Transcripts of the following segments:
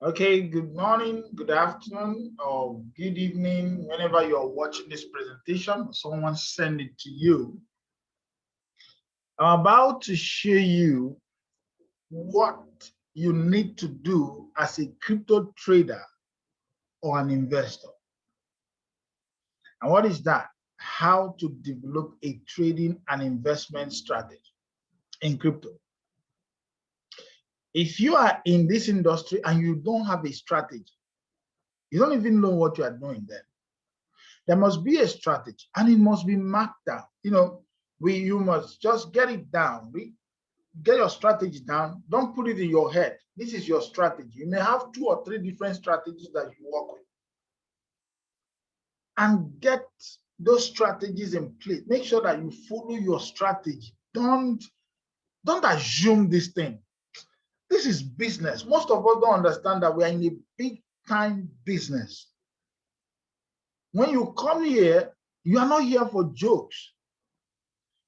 Okay, good morning, good afternoon, or good evening, whenever you're watching this presentation, someone send it to you. I'm about to show you what you need to do as a crypto trader or an investor. And what is that? How to develop a trading and investment strategy in crypto. If you are in this industry and you don't have a strategy, you don't even know what you are doing then. There must be a strategy and it must be marked down. You must just get it down. Get your strategy down. Don't put it in your head. This is your strategy. You may have 2 or 3 different strategies that you work with. And get those strategies in place. Make sure that you follow your strategy. Don't assume this thing. This is business. Most of us don't understand that we are in a big time business. When you come here, you are not here for jokes.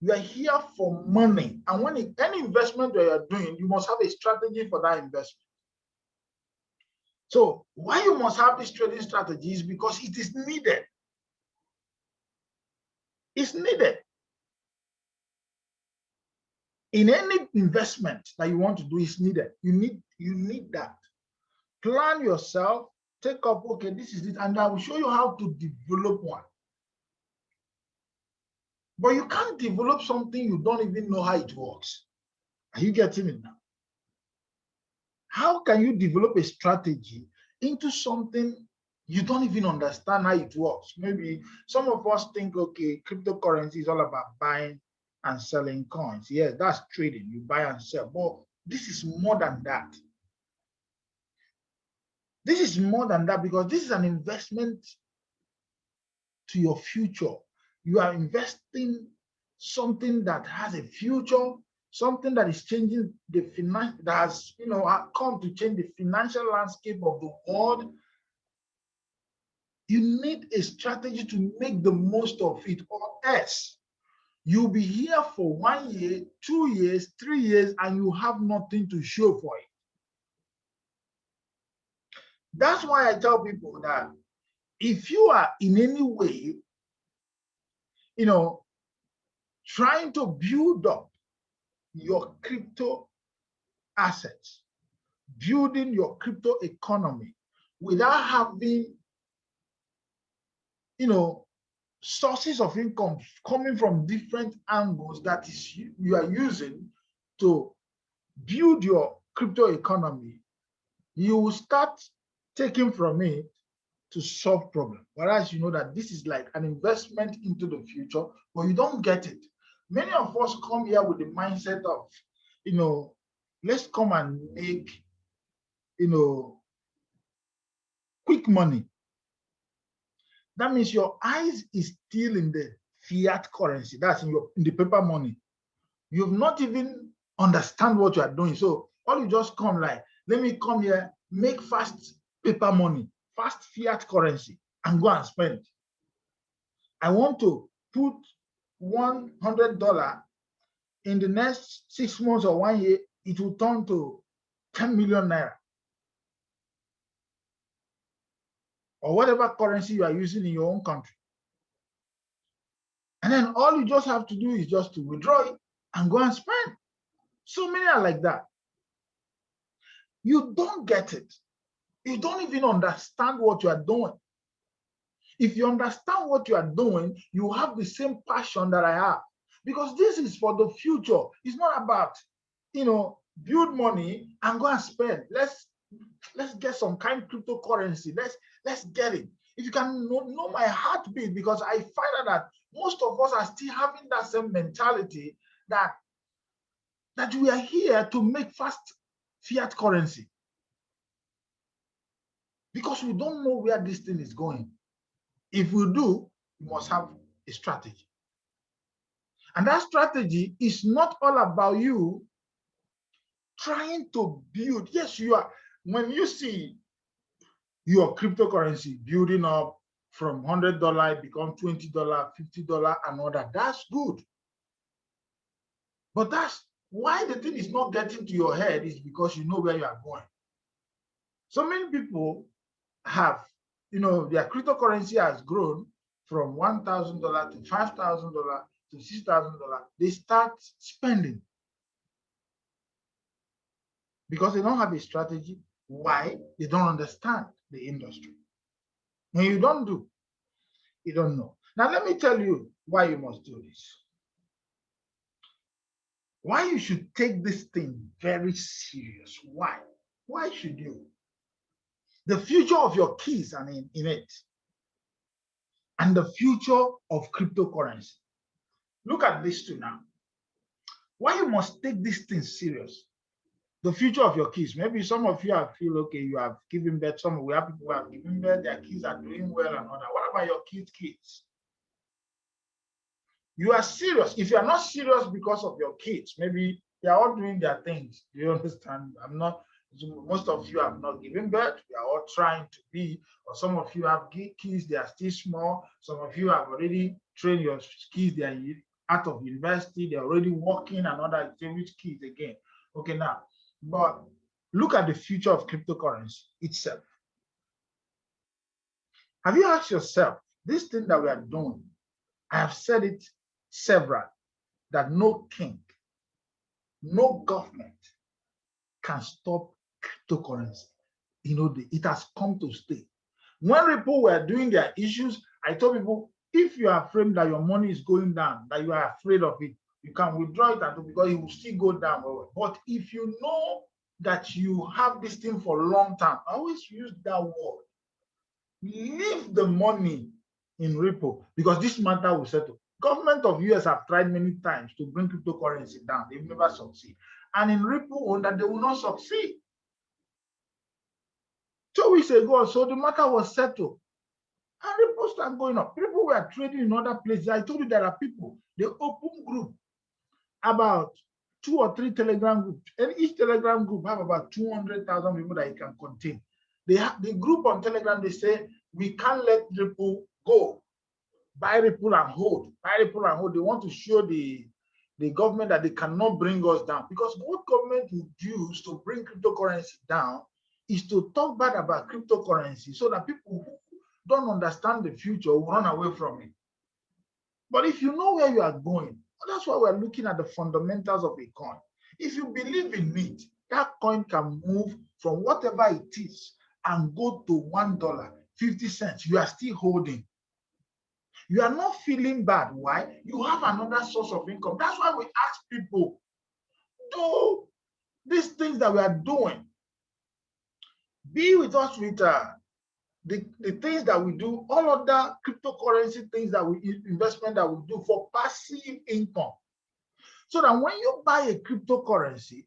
You are here for money. And when any investment that you are doing, you must have a strategy for that investment. So why you must have this trading strategy is because it is needed. It's needed. In any investment that you want to do, is needed. You need that. Plan yourself, take up, okay, this is it, and I will show you how to develop one. But you can't develop something you don't even know how it works. Are you getting it now? How can you develop a strategy into something you don't even understand how it works? Maybe some of us think, okay, cryptocurrency is all about buying and selling coins. Yes, that's trading. You buy and sell. But this is more than that. This is more than that because this is an investment to your future. You are investing something that has a future, something that is changing the finance, that has come to change the financial landscape of the world. You need a strategy to make the most of it, or else you'll be here for 1 year, 2 years, 3 years, and you have nothing to show for it. That's why I tell people that if you are in any way, trying to build up your crypto assets, building your crypto economy without having, sources of income coming from different angles that is you are using to build your crypto economy, you will start taking from it to solve problems. Whereas you know that this is like an investment into the future, but you don't get it. Many of us come here with the mindset of, let's come and make, quick money. That means your eyes is still in the fiat currency. That's in the paper money. You've not even understand what you are doing. So all you just come like, let me come here, make fast paper money, fast fiat currency, and go and spend. I want to put $100 in the next 6 months or 1 year, it will turn to 10 million naira. Or whatever currency you are using in your own country. And then all you just have to do is just to withdraw it and go and spend. So many are like that. You don't get it. You don't even understand what you are doing. If you understand what you are doing, you have the same passion that I have. Because this is for the future. It's not about, build money and go and spend. Let's get some kind of cryptocurrency. Let's get it. If you can know my heartbeat, because I find out that most of us are still having that same mentality that we are here to make fast fiat currency. Because we don't know where this thing is going. If we do, we must have a strategy. And that strategy is not all about you trying to build. Yes, you are. When you see your cryptocurrency building up from $100, become $20, $50, and all that, that's good. But that's why the thing is not getting to your head, is because you know where you are going. So many people have, their cryptocurrency has grown from $1,000 to $5,000 to $6,000. They start spending because they don't have a strategy. Why? They don't understand the industry. When you don't do, you don't know. Now, let me tell you why you must do this. Why you should take this thing very serious. Why? Why should you? The future of your keys are in it, and the future of cryptocurrency. Look at these two now. Why you must take this thing serious? The future of your kids. Maybe some of you have feel okay, you have given birth. We have people who have given birth, their kids are doing well and all that. What about your kids? You are serious. If you are not serious because of your kids, maybe they are all doing their things. Do you understand? Most of you have not given birth. We are all trying to be, or some of you have kids, they are still small. Some of you have already trained your kids, they are out of university, they're already working and all that. Which kids again? Okay, now, but look at the future of cryptocurrency itself. Have you asked yourself, this thing that we are doing, I have said it several, that no king, no government can stop cryptocurrency. It has come to stay. When Ripple were doing their issues, I told people, if you are afraid that your money is going down, that you are afraid of it, you can withdraw it because it will still go down. But if you know that you have this thing for a long time, I always use that word. Leave the money in Ripple because this matter will settle. Government of US have tried many times to bring cryptocurrency down. They've never succeeded. And in Ripple, that they will not succeed. 2 weeks ago or so, the matter was settled. And Ripple started going up. People were trading in other places. I told you there are people. They open group, about 2 or 3 Telegram groups. And each Telegram group have about 200,000 people that it can contain. They have the group on Telegram, they say, we can't let Ripple go. Buy Ripple and hold. Buy Ripple and hold. They want to show the government that they cannot bring us down. Because what government would use to bring cryptocurrency down is to talk bad about cryptocurrency so that people who don't understand the future will run away from it. But if you know where you are going, that's why we're looking at the fundamentals of a coin. If you believe in it, that coin can move from whatever it is and go to $1.50. You are still holding. You are not feeling bad. Why? You have another source of income. That's why we ask people, do these things that we are doing. Be with us with the things that we do, all other cryptocurrency things that investment that we do for passive income. So that when you buy a cryptocurrency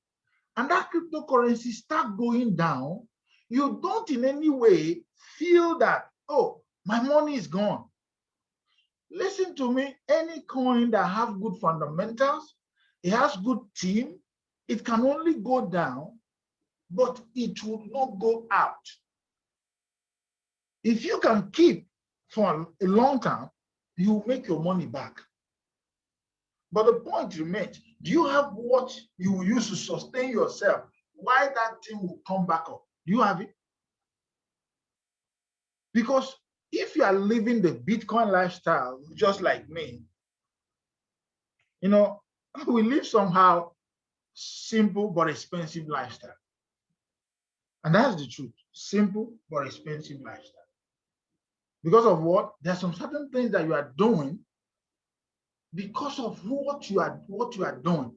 and that cryptocurrency start going down, you don't in any way feel that, oh, my money is gone. Listen to me, any coin that have good fundamentals, it has good team, it can only go down, but it will not go out. If you can keep for a long time, you will make your money back. But the point remains, do you have what you will use to sustain yourself? Why that thing will come back up? Do you have it? Because if you are living the Bitcoin lifestyle, just like me, we live somehow simple but expensive lifestyle. And that's the truth. Simple but expensive lifestyle. Because of what? There are some certain things that you are doing because of what you are doing.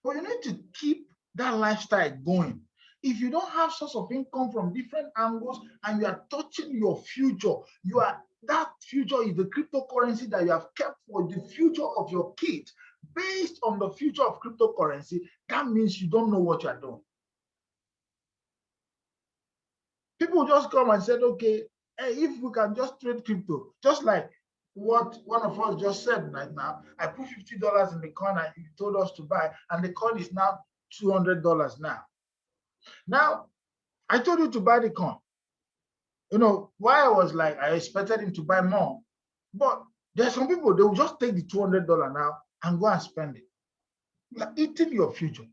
But you need to keep that lifestyle going. If you don't have source of income from different angles and you are touching your future, that future is the cryptocurrency that you have kept for the future of your kids. Based on the future of cryptocurrency, that means you don't know what you are doing. People just come and said, okay, hey, if we can just trade crypto, just like what one of us just said right now, I put $50 in the coin and he told us to buy, and the coin is now $200 now. Now, I told you to buy the coin. Why I was like, I expected him to buy more. But there are some people, they will just take the $200 now and go and spend it. Like eating your future.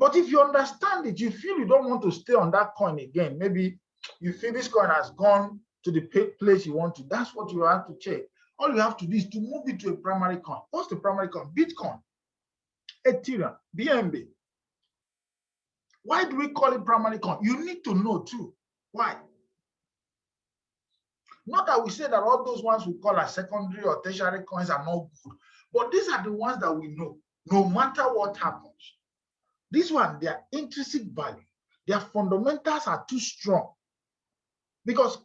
But if you understand it, you feel you don't want to stay on that coin again. Maybe you feel this coin has gone to the place you want to. That's what you have to check. All you have to do is to move it to a primary coin. What's the primary coin? Bitcoin, Ethereum, BNB. Why do we call it primary coin? You need to know too. Why? Not that we say that all those ones we call as secondary or tertiary coins are not good, but these are the ones that we know, no matter what happens. This one, their intrinsic value, their fundamentals are too strong. Because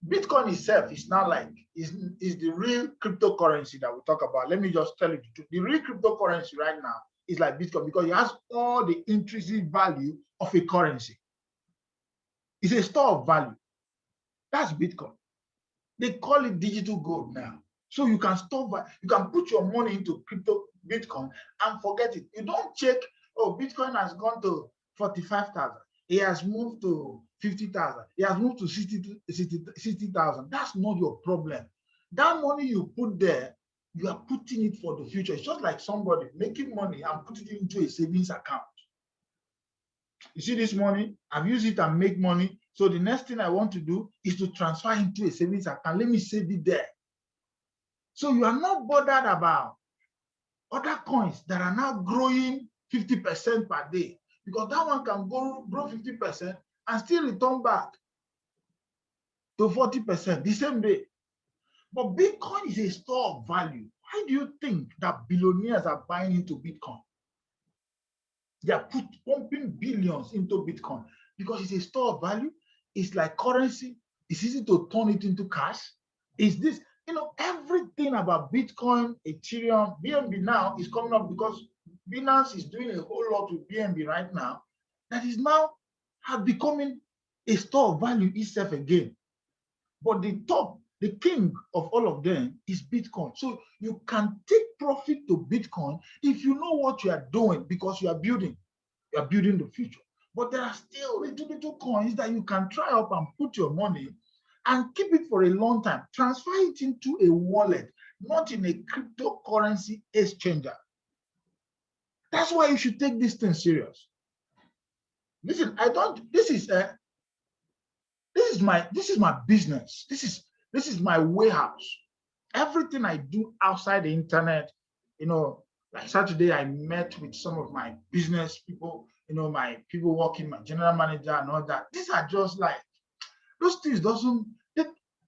Bitcoin itself is now like, is the real cryptocurrency that we talk about. Let me just tell you the truth. The real cryptocurrency right now is like Bitcoin because it has all the intrinsic value of a currency. It's a store of value. That's Bitcoin. They call it digital gold now. So you can store, you can put your money into crypto Bitcoin and forget it. You don't check, oh, Bitcoin has gone to 45,000. It has moved to 50,000. It has moved to 60,000. That's not your problem. That money you put there, you are putting it for the future. It's just like somebody making money and putting it into a savings account. You see this money, I've used it and make money. So the next thing I want to do is to transfer into a savings account. Let me save it there. So you are not bothered about other coins that are now growing 50% per day, because that one can grow 50% and still return back to 40% the same day. But Bitcoin is a store of value. Why do you think that billionaires are buying into Bitcoin? They are pumping billions into Bitcoin because it's a store of value. It's like currency. It's easy to turn it into cash. Is this, everything about Bitcoin, Ethereum, BNB now is coming up because Binance is doing a whole lot with BNB right now that is now becoming a store of value itself again. But the king of all of them is Bitcoin. So you can take profit to Bitcoin if you know what you are doing because you are building the future. But there are still little coins that you can try up and put your money and keep it for a long time. Transfer it into a wallet, not in a cryptocurrency exchanger. That's why you should take this thing serious. Listen, this is my business. This is my warehouse. Everything I do outside the internet, like Saturday, I met with some of my business people, my people working, my general manager and all that. These are just like, those things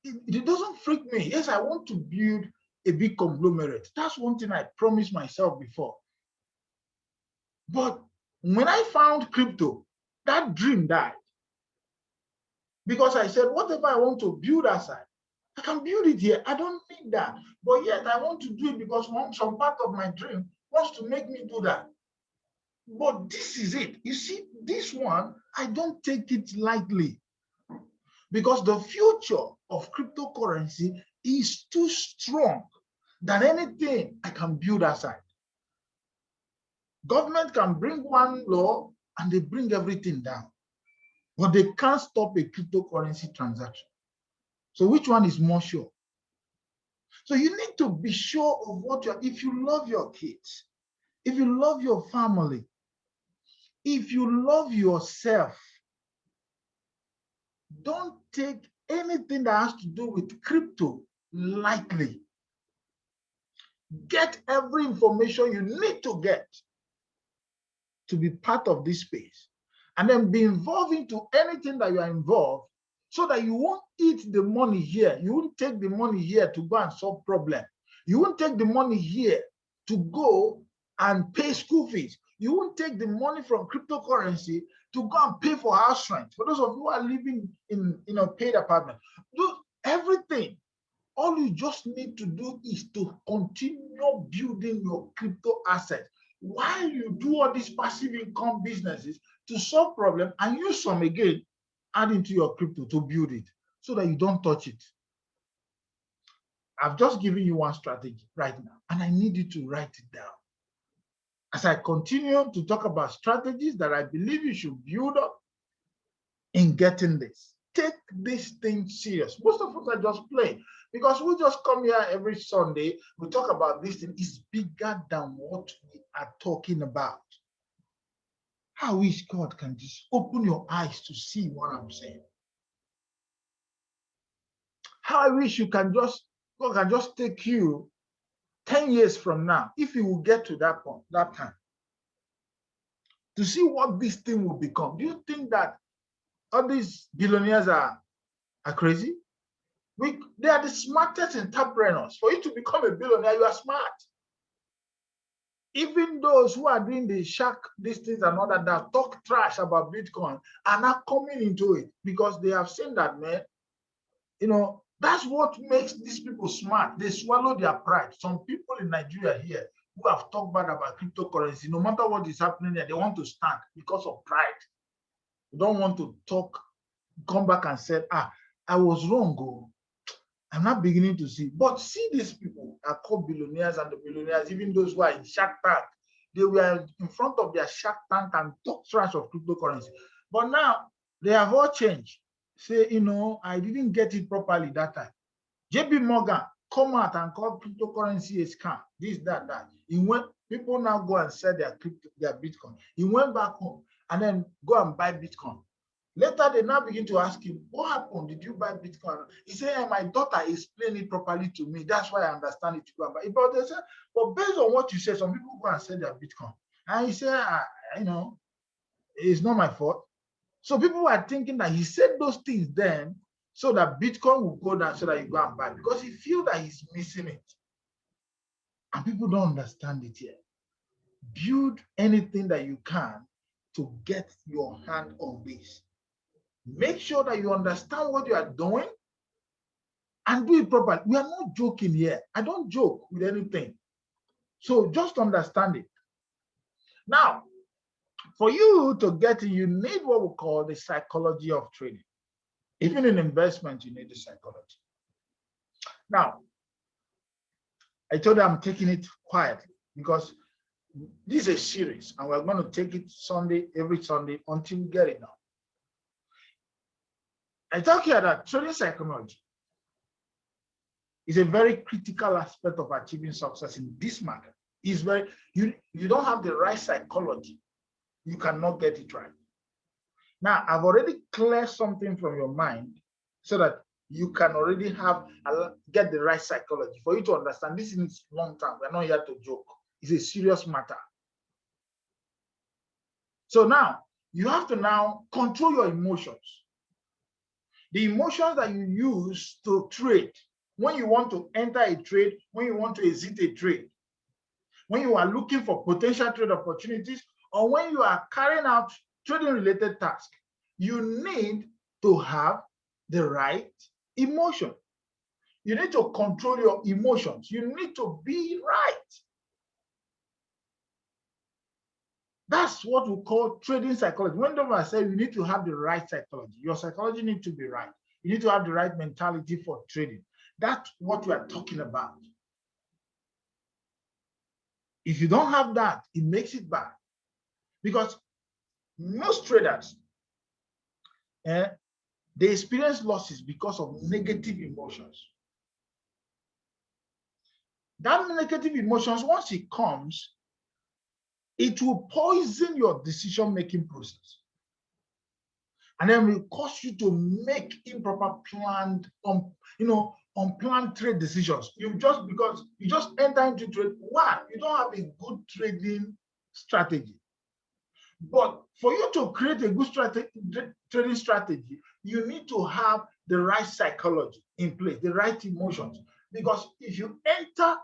it doesn't freak me. Yes, I want to build a big conglomerate. That's one thing I promised myself before. But when I found crypto, that dream died. Because I said, whatever I want to build aside, I can build it here. I don't need that. But yet I want to do it because some part of my dream wants to make me do that. But this is it. You see, this one, I don't take it lightly. Because the future of cryptocurrency is too strong than anything I can build aside. Government can bring one law and they bring everything down. But they can't stop a cryptocurrency transaction. So which one is more sure? So you need to be sure of what if you love your kids, if you love your family, if you love yourself, don't take anything that has to do with crypto lightly. Get every information you need to get to be part of this space, and then be involved into anything that you are involved, so that you won't eat the money here. You won't take the money here to go and solve problems. You won't take the money here to go and pay school fees. You won't take the money from cryptocurrency to go and pay for house rent. For those of you who are living in paid apartment, do everything. All you just need to do is to continue building your crypto assets while you do all these passive income businesses to solve problems, and use some again, add into your crypto to build it so that you don't touch it. I've just given you one strategy right now, and I need you to write it down. As I continue to talk about strategies that I believe you should build up in getting this, take this thing serious. Most of us are just playing because we just come here every Sunday. We talk about this thing. It's bigger than what we are talking about. I wish God can just open your eyes to see what I'm saying. How I wish God can just take you 10 years from now, if you will get to that point, that time, to see what this thing will become. Do you think that all these billionaires are crazy? They are the smartest entrepreneurs. For you to become a billionaire, you are smart. Even those who are doing the shark, these things and all that talk trash about Bitcoin are not coming into it because they have seen that, man, that's what makes these people smart. They swallow their pride. Some people in Nigeria here who have talked bad about cryptocurrency, no matter what is happening there, they want to stand because of pride. They don't want to come back and say, I was wrong. Oh. I'm not beginning to see. But see, these people are called billionaires, and the billionaires, even those who are in Shark Tank, they were in front of their Shark Tank and talk trash of cryptocurrency. But now they have all changed. Say, I didn't get it properly that time. JP Morgan come out and call cryptocurrency a scam. This, that. People now go and sell their Bitcoin. He went back home and then go and buy Bitcoin. Later, they now begin to ask him, what happened? Did you buy Bitcoin? He said, my daughter explained it properly to me. That's why I understand it. But they said, but based on what you said, some people go and sell their Bitcoin. And he said, it's not my fault. So people were thinking that he said those things then so that Bitcoin will go down so that you go and buy, because he feels that he's missing it. And people don't understand it yet. Build anything that you can to get your hand on this. Make sure that you understand what you are doing and do it properly. We are not joking here. I don't joke with anything. So just understand it. Now, for you to get it, you need what we call the psychology of trading. Even in investment, you need the psychology. Now, I told you I'm taking it quietly because this is a series and we're going to take it every Sunday until we get it now. I talk here that trading psychology is a very critical aspect of achieving success in this market. You don't have the right psychology, you cannot get it right. Now, I've already cleared something from your mind so that you can already get the right psychology for you to understand this is long term. We're not here to joke. It's a serious matter. So now you have to now control your emotions. The emotions that you use to trade, when you want to enter a trade, when you want to exit a trade, when you are looking for potential trade opportunities, or when you are carrying out trading related tasks, you need to have the right emotion. You need to control your emotions. You need to be right. That's what we call trading psychology. Whenever I say you need to have the right psychology, your psychology needs to be right. You need to have the right mentality for trading. That's what we are talking about. If you don't have that, it makes it bad. Because most traders, they experience losses because of negative emotions. That negative emotions, once it comes, it will poison your decision-making process. And then will cause you to make improper planned, unplanned trade decisions. Because you just enter into trade. One, you don't have a good trading strategy. But for you to create a good trading strategy, you need to have the right psychology in place, the right emotions. Because if you enter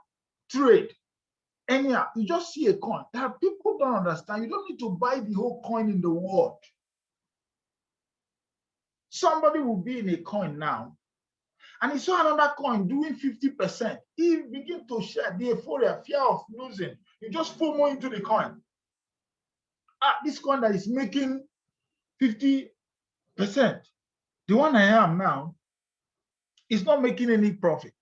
trade, anyhow, you just see a coin. There are people who don't understand. You don't need to buy the whole coin in the world. Somebody will be in a coin now, and he saw another coin doing 50%. He begins to share the euphoria, fear of losing. You just FOMO into the coin. This coin that is making 50%, the one I am now, is not making any profit.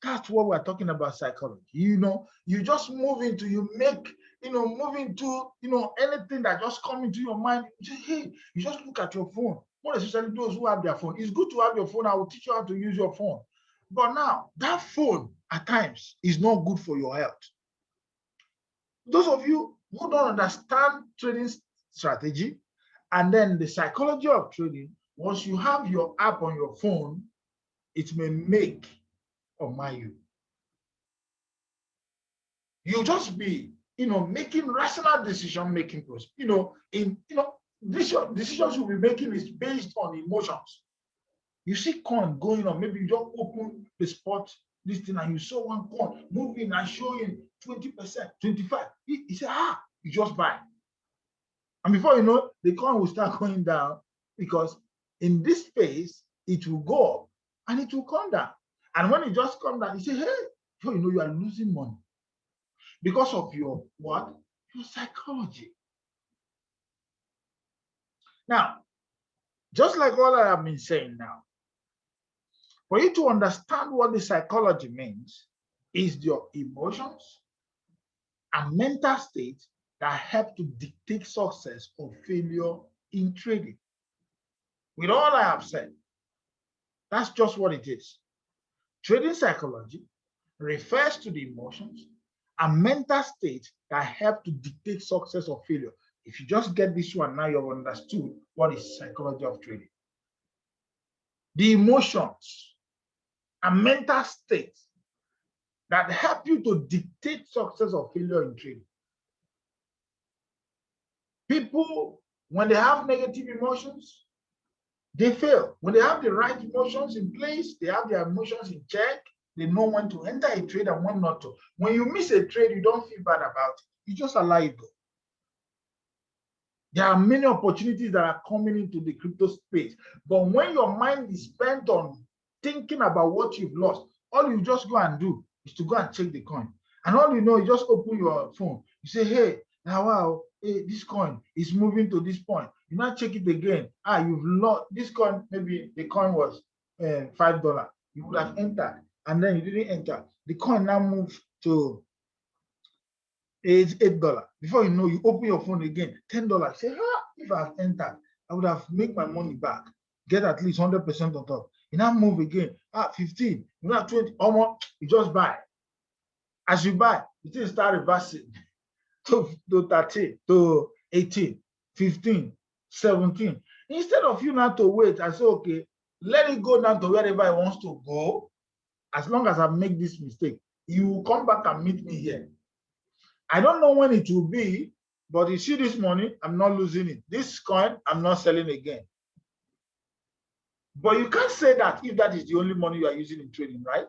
That's what we're talking about psychology. You just move into, anything that just comes into your mind. You just look at your phone. More especially those who have their phone. It's good to have your phone. I will teach you how to use your phone. But now, that phone at times is not good for your health. Those of you who don't understand trading strategy and then the psychology of trading, once you have your app on your phone, it may make or mar you. You'll just be, making rational decision-making process. Decisions you'll be making is based on emotions. You see coin going on, maybe you just open the spot this thing and you saw one coin moving and showing 20%, 25. You say, you just buy. And before you know, the coin will start going down because in this phase, it will go up and it will come down. And when it just comes down, you say, hey, before you know, you are losing money because of your what? Your psychology. Now, just like what I have been saying now, for you to understand what the psychology means is your emotions and mental state that help to dictate success or failure in trading. With all I have said, that's just what it is. Trading psychology refers to the emotions and mental state that help to dictate success or failure. If you just get this one, now you've understood what is psychology of trading. The emotions and mental states that help you to dictate success or failure in trading. People, when they have negative emotions, they fail. When they have the right emotions in place, they have their emotions in check, they know when to enter a trade and when not to. When you miss a trade, you don't feel bad about it. You just allow it go. There are many opportunities that are coming into the crypto space. But when your mind is spent on thinking about what you've lost, all you just go and do is to go and check the coin. And all you know, you just open your phone. You say, hey, now wow, hey, this coin is moving to this point. You now check it again. You've lost this coin. Maybe the coin was $5. You would have entered, and then you didn't enter. The coin now moves to $8. Before you know, you open your phone again, $10. Say, if I have entered, I would have made my money back, get at least 100% on top. You now move again, 15, you now 20, almost, you just buy. As you buy, you still start reversing to 13, to 18, 15, 17. Instead of you now to wait and say, okay, let it go down to wherever it wants to go. As long as I make this mistake, you will come back and meet me here. I don't know when it will be, but you see this money, I'm not losing it. This coin, I'm not selling again. But you can't say that if that is the only money you are using in trading, right?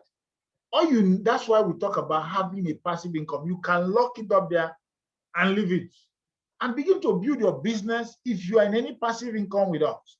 That's why we talk about having a passive income. You can lock it up there and leave it and begin to build your business if you are in any passive income with us.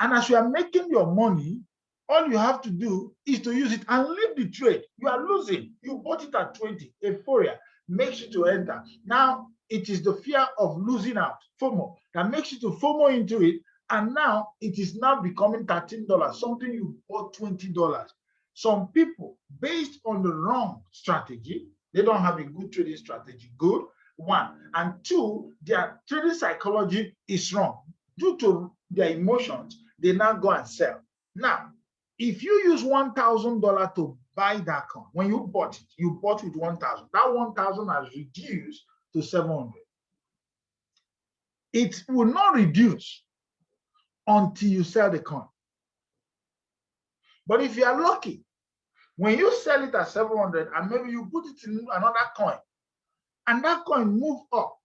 And as you are making your money, all you have to do is to use it and leave the trade. You are losing. You bought it at 20, euphoria makes you to enter. Now, it is the fear of losing out, FOMO, that makes you to FOMO into it. And now it is now becoming $13, something you bought $20. Some people, based on the wrong strategy, they don't have a good trading strategy. Good, one. And two, their trading psychology is wrong. Due to their emotions, they now go and sell. Now, if you use $1,000 to buy that coin, when you bought it, you bought with 1,000. That 1,000 has reduced to 700. It will not reduce until you sell the coin. But if you are lucky, when you sell it at 700 and maybe you put it in another coin, and that coin move up,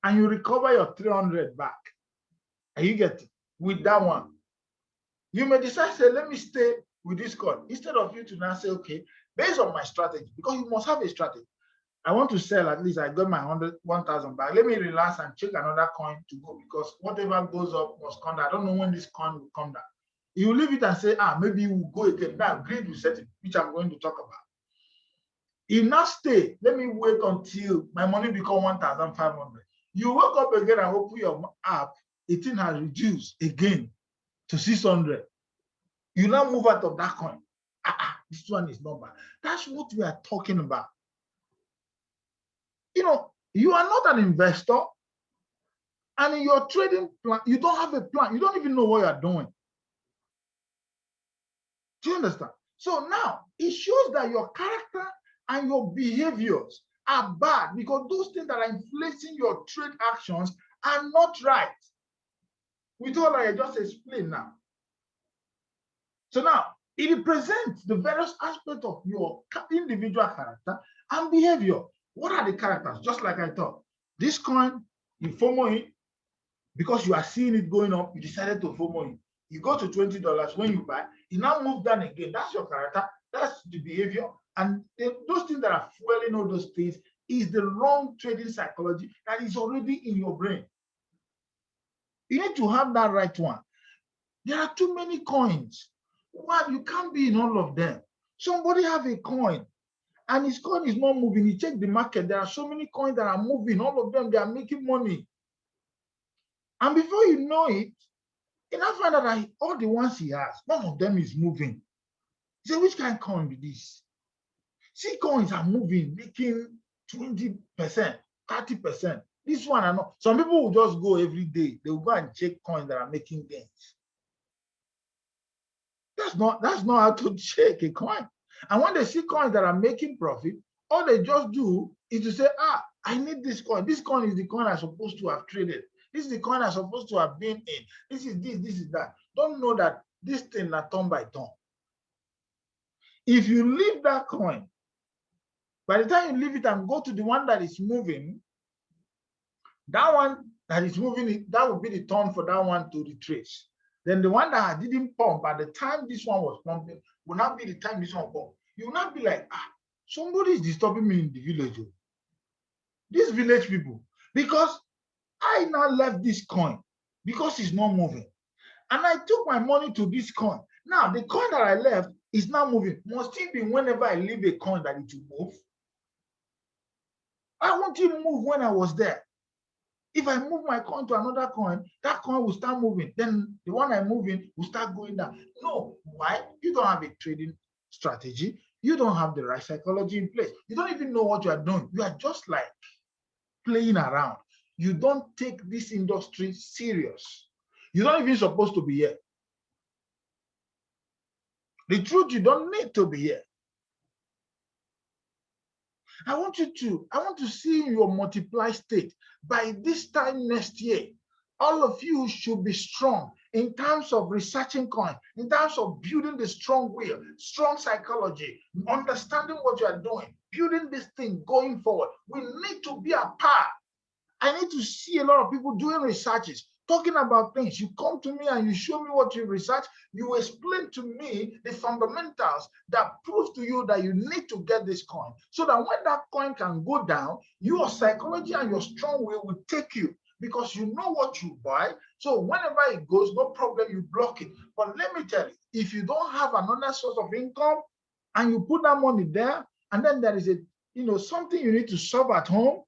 and you recover your 300 back, and you get it with that one, you may decide, say, let me stay with this coin, instead of you to now say, okay, based on my strategy, because you must have a strategy. I want to sell, at least I got my 1,000 back. Let me relax and check another coin to go, because whatever goes up must come down. I don't know when this coin will come down. You leave it and say, maybe you will go again. Now, greed will set it, which I'm going to talk about. You now stay, let me wait until my money become 1,500. You wake up again and open your app, it has reduced again to 600. You now move out of that coin. This one is not bad. That's what we are talking about. You are not an investor, and in your trading plan, you don't have a plan. You don't even know what you are doing. Do you understand? So now it shows that your character and your behaviors are bad, because those things that are influencing your trade actions are not right. With all I just explained now. So now, it represents the various aspects of your individual character and behavior. What are the characters? Just like I thought, this coin, you FOMO it because you are seeing it going up, you decided to FOMO it. You go to $20 when you buy, you now move down again. That's your character, that's the behavior. And those things that are fueling all those things is the wrong trading psychology that is already in your brain. You need to have that right one. There are too many coins. One, you can't be in all of them. Somebody have a coin and his coin is not moving. You check the market, there are so many coins that are moving. All of them, they are making money. And before you know it, you now find out that all the ones he has, none of them is moving. You say, which kind of coin is this? See, coins are moving, making 20%, 30%. This one are not. Some people will just go every day. They will go and check coins that are making gains. That's not how to check a coin. And when they see coins that are making profit, all they just do is to say, I need this coin. This coin is the coin I'm supposed to have traded. This is the coin I'm supposed to have been in. This is this, this is that. Don't know that this thing is turn by turn. If you leave that coin, by the time you leave it and go to the one that is moving, that one that is moving, that will be the turn for that one to retrace. Then the one that didn't pump, by the time this one was pumping, will not be the time this one pump. You will not be like, somebody is disturbing me in the village. These village people, because I now left this coin because it's not moving. And I took my money to this coin. Now, the coin that I left is not moving. Must it be whenever I leave a coin that it will move? I want it to move when I was there. If I move my coin to another coin, that coin will start moving. Then the one I'm moving will start going down. No, why? You don't have a trading strategy. You don't have the right psychology in place. You don't even know what you are doing. You are just like playing around. You don't take this industry serious. You're not even supposed to be here. The truth, you don't need to be here. I want to see your multiply state. By this time next year, all of you should be strong in terms of researching coin, in terms of building the strong will, strong psychology, understanding what you are doing, building this thing going forward. We need to be a part. I need to see a lot of people doing researches, talking about things. You come to me and you show me what you research. You explain to me the fundamentals that prove to you that you need to get this coin. So that when that coin can go down, your psychology and your strong will take you, because you know what you buy. So whenever it goes, no problem, you block it. But let me tell you, if you don't have another source of income and you put that money there, and then there is something you need to solve at home,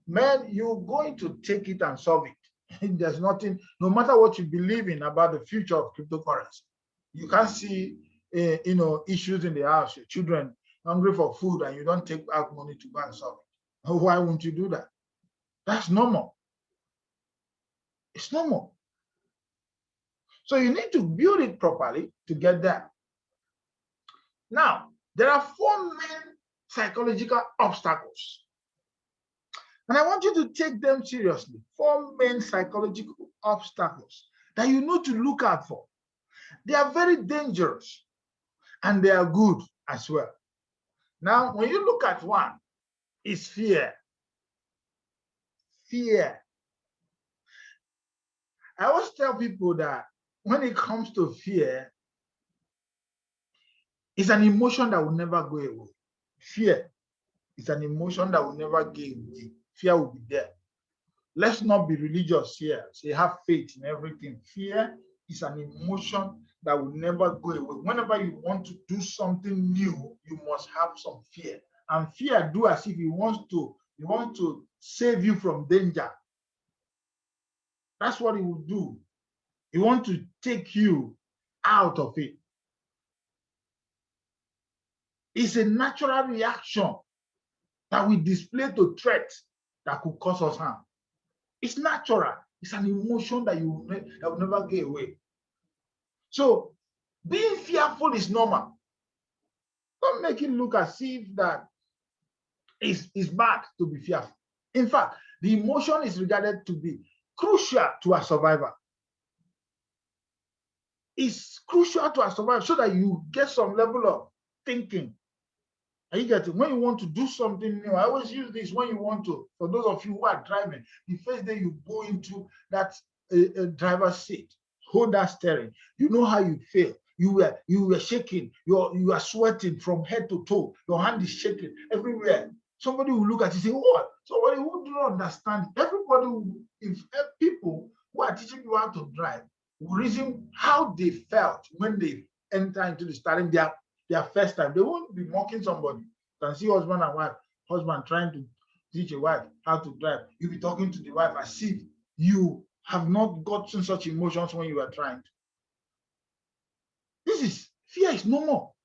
man, you're going to take it and solve it. There's nothing, no matter what you believe in about the future of cryptocurrency, you can't see, issues in the house, your children hungry for food, and you don't take out money to go and solve it. Why won't you do that? That's normal. It's normal. So you need to build it properly to get there. Now, there are 4 main psychological obstacles. And I want you to take them seriously. 4 main psychological obstacles that you need to look out for. They are very dangerous and they are good as well. Now, when you look at one, it's fear. Fear. I always tell people that when it comes to fear, it's an emotion that will never go away. Fear is an emotion that will never go away. Fear will be there. Let's not be religious here. Say have faith in everything. Fear is an emotion that will never go away. Whenever you want to do something new, you must have some fear. And fear do as if he wants to save you from danger. That's what he will do. He wants to take you out of it. It's a natural reaction that we display to threats that could cause us harm. It's natural. It's an emotion that will never get away. So being fearful is normal. Don't make it look as if that It's bad to be fearful. In fact, the emotion is regarded to be crucial to our survival. It's crucial to our survival so that you get some level of thinking. Are you getting? When you want to do something new, I always use this when you want to, for those of you who are driving, the first day you go into that driver's seat, hold that steering, you know how you feel. You were shaking, you are sweating from head to toe, your hand is shaking everywhere. Somebody will look at you and say, what? Somebody who do not understand. Everybody, if people who are teaching you how to drive, will reason how they felt when they enter into the starting their first time. They won't be mocking somebody. You can see husband and wife, husband trying to teach a wife how to drive. You'll be talking to the wife as if you have not gotten such emotions when you are trying. Fear is normal.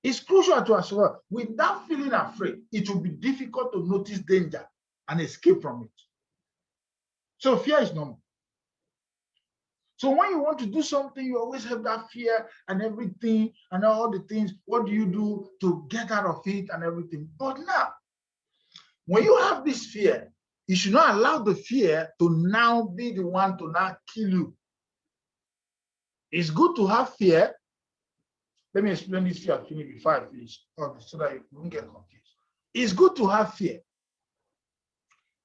It's crucial to us. Without feeling afraid, it will be difficult to notice danger and escape from it. So fear is normal. So when you want to do something, you always have that fear and everything and all the things. What do you do to get out of it and everything? But now, when you have this fear, you should not allow the fear to now be the one to now kill you. It's good to have fear. Let me explain this fear before I finish, so that you won't get confused. It's good to have fear,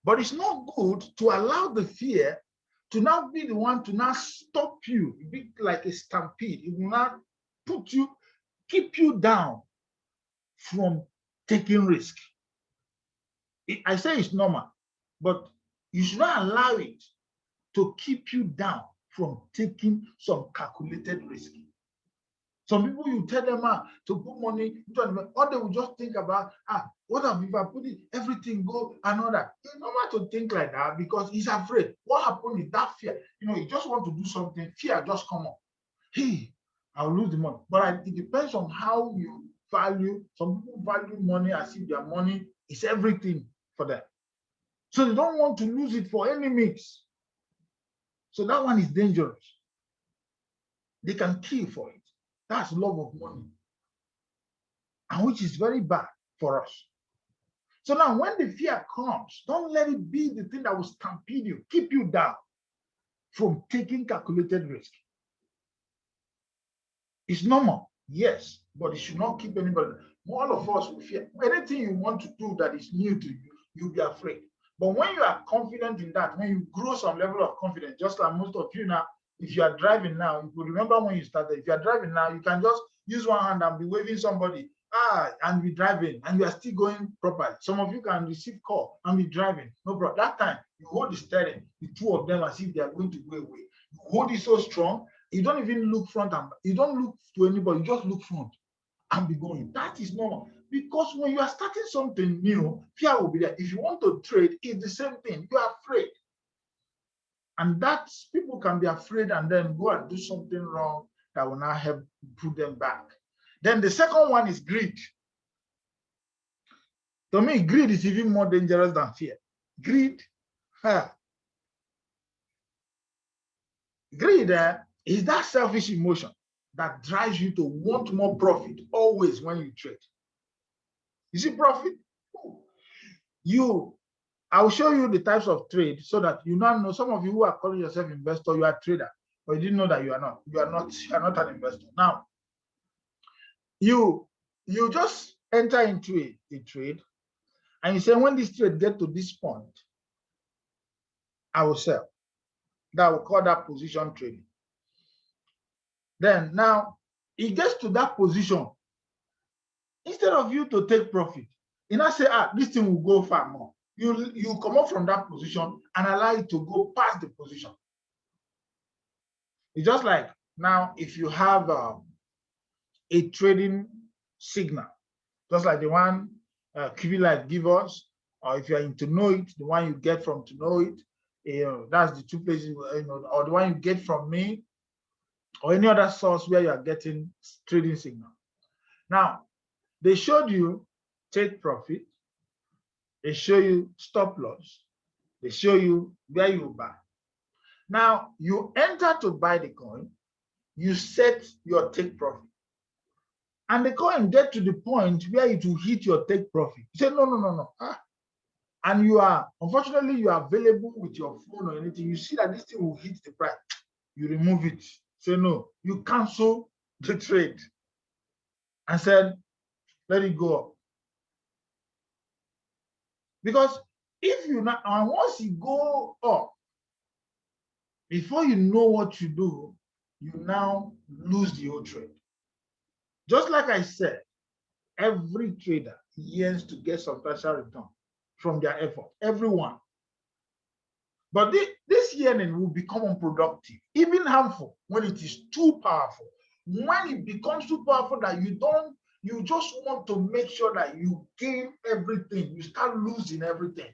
but it's not good to allow the fear to now be the one to now stop you. It be like a stampede. It will not keep you down from taking risk. I say it's normal, but you should not allow it to keep you down from taking some calculated risk. Some people, you tell them to put money into an investment, or they will just think about, what if I put it, everything go and all that. It's normal to think like that because he's afraid. What happened is that fear. You just want to do something, fear just come up. Hey, I'll lose the money. But it depends on how you value. Some people value money as if their money is everything for them. So they don't want to lose it for any means. So that one is dangerous. They can kill for it. That's love of money, and which is very bad for us. So now when the fear comes, don't let it be the thing that will stampede you, keep you down from taking calculated risk. It's normal, yes, but it should not keep anybody. All of us will fear. Anything you want to do that is new to you, you'll be afraid. But when you are confident in that, when you grow some level of confidence, just like most of you now, if you are driving now, you could remember when you started, if you are driving now, you can just use one hand and be waving somebody, and be driving, and you are still going properly. Some of you can receive call and be driving. No problem. That time, you hold the steering, the two of them as if they are going to go away. You hold it so strong, you don't even look front and back. You don't look to anybody, you just look front and be going. That is normal. Because when you are starting something new, fear will be there. If you want to trade, it's the same thing. You are afraid. And that people can be afraid and then go and do something wrong that will not help put them back. Then the second one is greed. To me, greed is even more dangerous than fear. Greed, greed is that selfish emotion that drives you to want more profit always when you trade. You see profit? I'll show you the types of trade so that you now know. Some of you who are calling yourself investor, you are a trader, but you didn't know that you are not. You are not an investor. Now, you just enter into a trade, and you say, when this trade get to this point, I will sell. That will call that position trading. Then now it gets to that position. Instead of you to take profit, you now say, this thing will go far more. You come up from that position and allow it to go past the position. It's just like now, if you have a trading signal, just like the one QVLife give us, or if you're into Know It, the one you get from To Know It, that's the two places, or the one you get from me, or any other source where you are getting trading signal. Now, they showed you take profit, they show you stop loss, they show you where you buy. Now, you enter to buy the coin, you set your take profit. And the coin get to the point where it will hit your take profit. You say, no, no, no, no. And you are, unfortunately, you are available with your phone or anything. You see that this thing will hit the price. You remove it. Say, no, you cancel the trade. And said, let it go up. Because if you not, and once you go up, before you know what you do, you now lose the whole trade. Just like I said, every trader yearns to get substantial return from their effort, everyone. But this yearning will become unproductive, even harmful when it is too powerful. When it becomes too powerful that you just want to make sure that you gain everything, you start losing everything.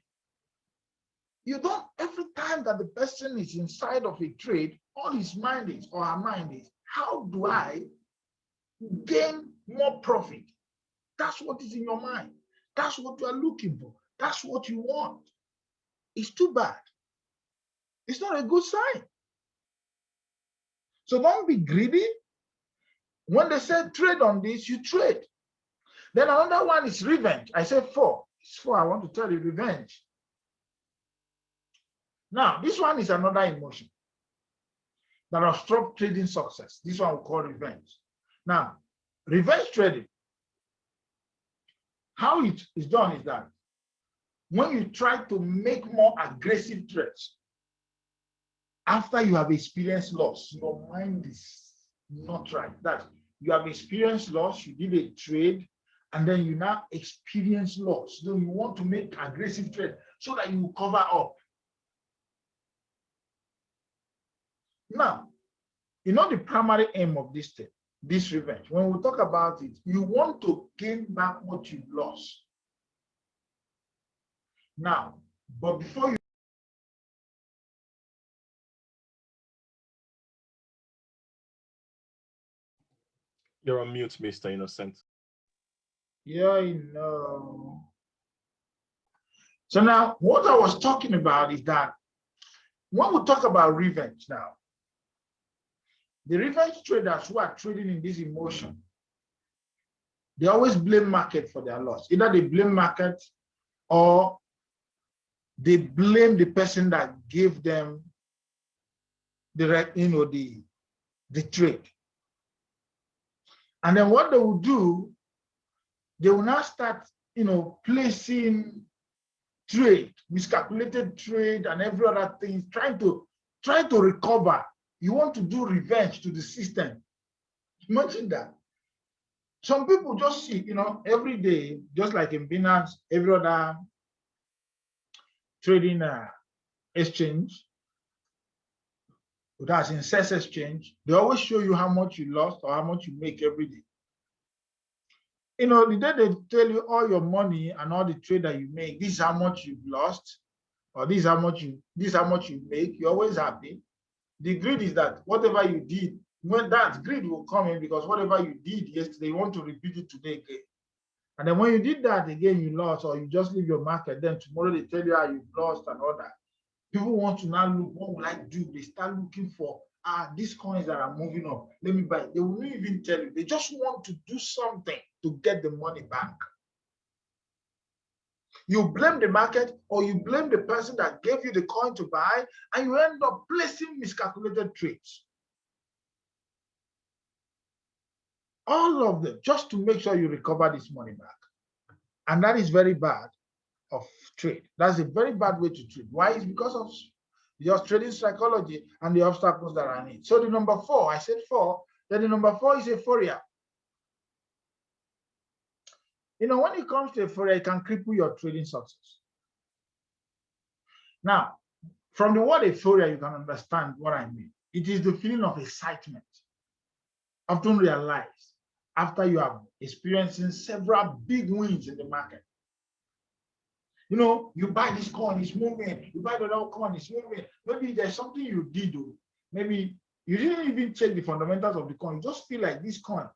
You don't, every time that the person is inside of a trade, all his mind is, or her mind is, how do I gain more profit? That's what is in your mind. That's what you are looking for. That's what you want. It's too bad. It's not a good sign. So don't be greedy. When they say trade on this, you trade. Then another one is revenge. I said 4. It's 4. I want to tell you revenge. Now, this one is another emotion that will stop trading success. This one we call revenge. Now, revenge trading, how it is done is that when you try to make more aggressive trades, after you have experienced loss, your mind is not right. That you have experienced loss, you did a trade, and then you now experience loss. So you want to make aggressive trade so that you cover up. Now, you know the primary aim of this thing, this revenge. When we talk about it, you want to gain back what you've lost. Now, but before you You're on mute, Mr. Innocent. Yeah, I know. So now, what I was talking about is that when we talk about revenge now, the revenge traders who are trading in this emotion, they always blame market for their loss. Either they blame market or they blame the person that gave them the trade. And then what they will do, they will now start, placing trade, miscalculated trade and every other thing, trying to recover. You want to do revenge to the system. Imagine that. Some people just see, every day, just like in Binance, every other trading exchange, that's in CES exchange, they always show you how much you lost or how much you make every day. The day they tell you all your money and all the trade that you make, this is how much you've lost, or this is how much you make, you're always happy. The greed is that whatever you did, when that greed will come in, because whatever you did yesterday, you want to repeat it today again. And then when you did that again, you lost, or you just leave your market, then tomorrow they tell you how you've lost and all that. People want to now look, what will I do? They start looking for, these coins that are moving up, let me buy. They will not even tell you. They just want to do something to get the money back. You blame the market or you blame the person that gave you the coin to buy, and you end up placing miscalculated trades. All of them, just to make sure you recover this money back. And that is very bad of trade. That's a very bad way to trade. Why? It's because of your trading psychology and the obstacles that are in it. So the number 4, I said 4, then the number 4 is euphoria. When it comes to euphoria, it can cripple your trading success. Now, from the word euphoria, you can understand what I mean. It is the feeling of excitement, often realized after you have experiencing several big wins in the market. You buy this coin, it's moving. You buy the other coin, it's moving. Maybe there's something you did, maybe you didn't even check the fundamentals of the coin. You just feel like this coin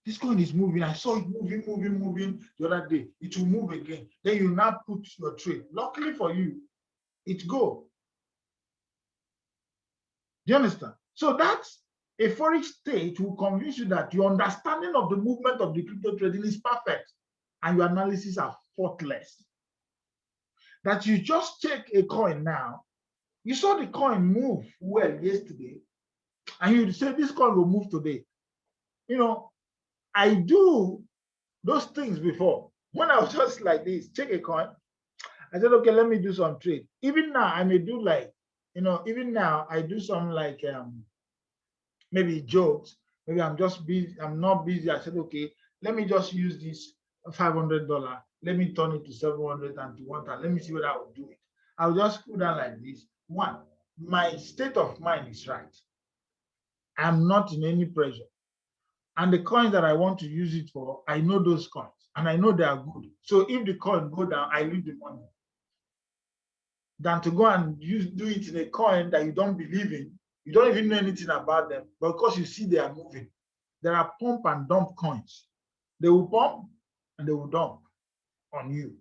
is moving. I saw it moving the other day. It will move again. Then you now put your trade. Luckily for you, it go. Do you understand? So that's A foreign state will convince you that your understanding of the movement of the crypto trading is perfect and your analysis are faultless. That you just check a coin now, you saw the coin move well yesterday, and you say this coin will move today. You know, I do those things before. When I was just like this, check a coin, I said, okay, let me do some trade. Even now, I may do like, even now I do some like maybe jokes. Maybe I'm just busy, I'm not busy. I said, okay, let me just use this $500. Let me turn it to 700 and to 1,000. Let me see what I will do it. I'll just put down like this. One, my state of mind is right. I'm not in any pressure. And the coins that I want to use it for, I know those coins and I know they are good. So if the coin go down, I lose the money. Than to go and do it in a coin that you don't believe in, you don't even know anything about them, but because you see they are moving. There are pump and dump coins. They will pump and they will dump on you.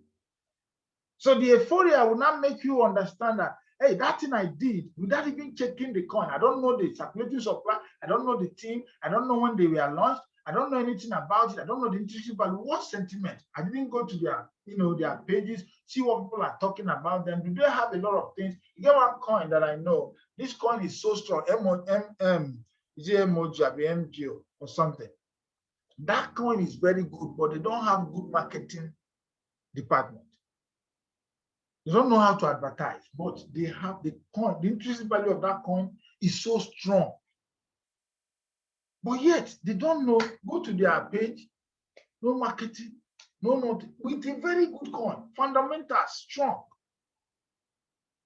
So the euphoria will not make you understand that, hey, that thing I did without even checking the coin. I don't know the circulating supply. I don't know the team. I don't know when they were launched. I don't know anything about it. I don't know the intrinsic value. What sentiment? I didn't go to their, their pages, see what people are talking about them. Do they have a lot of things? You get one coin that I know. This coin is so strong. Is it emoji MGO or something? That coin is very good, but they don't have good marketing department. They don't know how to advertise, but they have the coin. The intrinsic value of that coin is so strong. But yet, they don't know, go to their page, no marketing, no nothing, with a very good coin, fundamentals strong.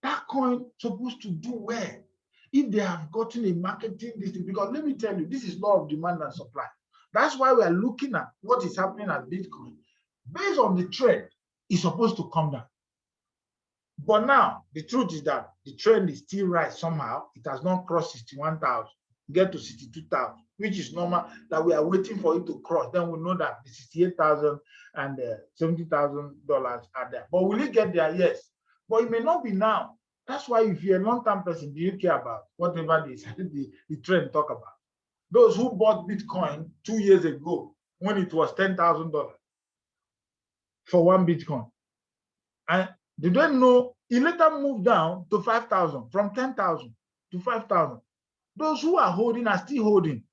That coin supposed to do well if they have gotten a marketing listing. Because let me tell you, this is law of demand and supply. That's why we are looking at what is happening at Bitcoin. Based on the trend, it's supposed to come down. But now, the truth is that the trend is still right somehow. It has not crossed 61,000, get to 62,000, which is normal, that we are waiting for it to cross. Then we know that the 68,000 and $70,000 are there. But will it get there? Yes. But it may not be now. That's why if you're a long-term person, do you care about whatever the trend talk about? Those who bought Bitcoin 2 years ago when it was $10,000 for one Bitcoin, and they don't know, it later moved down to 5,000, from 10,000 to 5,000. Those who are holding are still holding.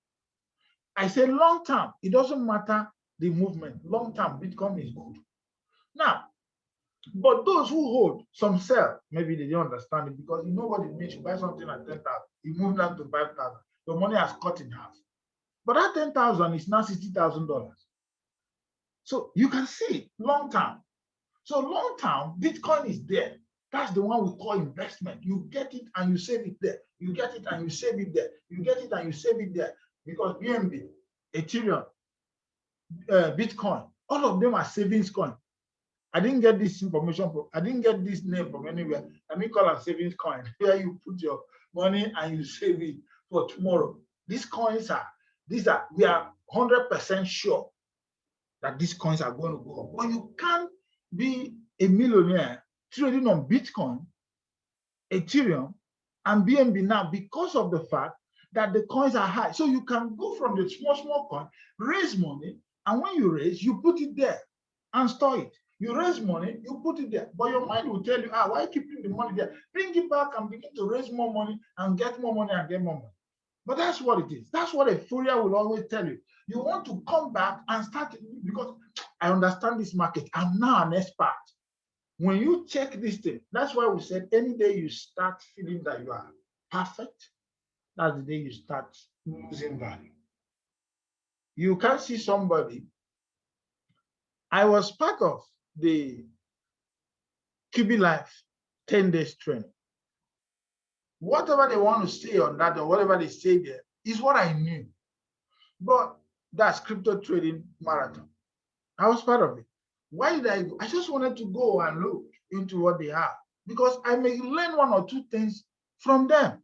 I say long term, it doesn't matter the movement. Long term, Bitcoin is good. Now, but those who hold, some sell, maybe they don't understand it because you know what it means. You buy something at 10,000, it moved down to 5,000. Your money has cut in half. But that 10,000 is now $60,000. So you can see long term. So long term, Bitcoin is there. That's the one we call investment. You get it and you save it there. You get it and you save it there. You get it and you save it there. Because BNB, Ethereum, Bitcoin, all of them are savings coin. I didn't get this information from, I didn't get this name from anywhere. Let me call it savings coin. Where you put your money and you save it for tomorrow. These coins are, we are 100% sure that these coins are going to go up. But you can't be a millionaire trading on Bitcoin, Ethereum, and BNB now because of the fact that the coins are high. So you can go from the small coin, raise money, and when you raise, you put it there and store it. You raise money, you put it there. But your mind will tell you, why are you keeping the money there? Bring it back and begin to raise more money and get more money and get more money. But that's what it is. That's what a Fourier will always tell you. You want to come back and start, because I understand this market. I'm now an expert. When you check this thing, that's why we said any day you start feeling that you are perfect, that's the day you start losing value. You can see somebody. I was part of the QB Life 10 days training. Whatever they want to say on that or whatever they say there is what I knew. But that's crypto trading marathon. I was part of it. Why did I go? I just wanted to go and look into what they have because I may learn one or two things from them.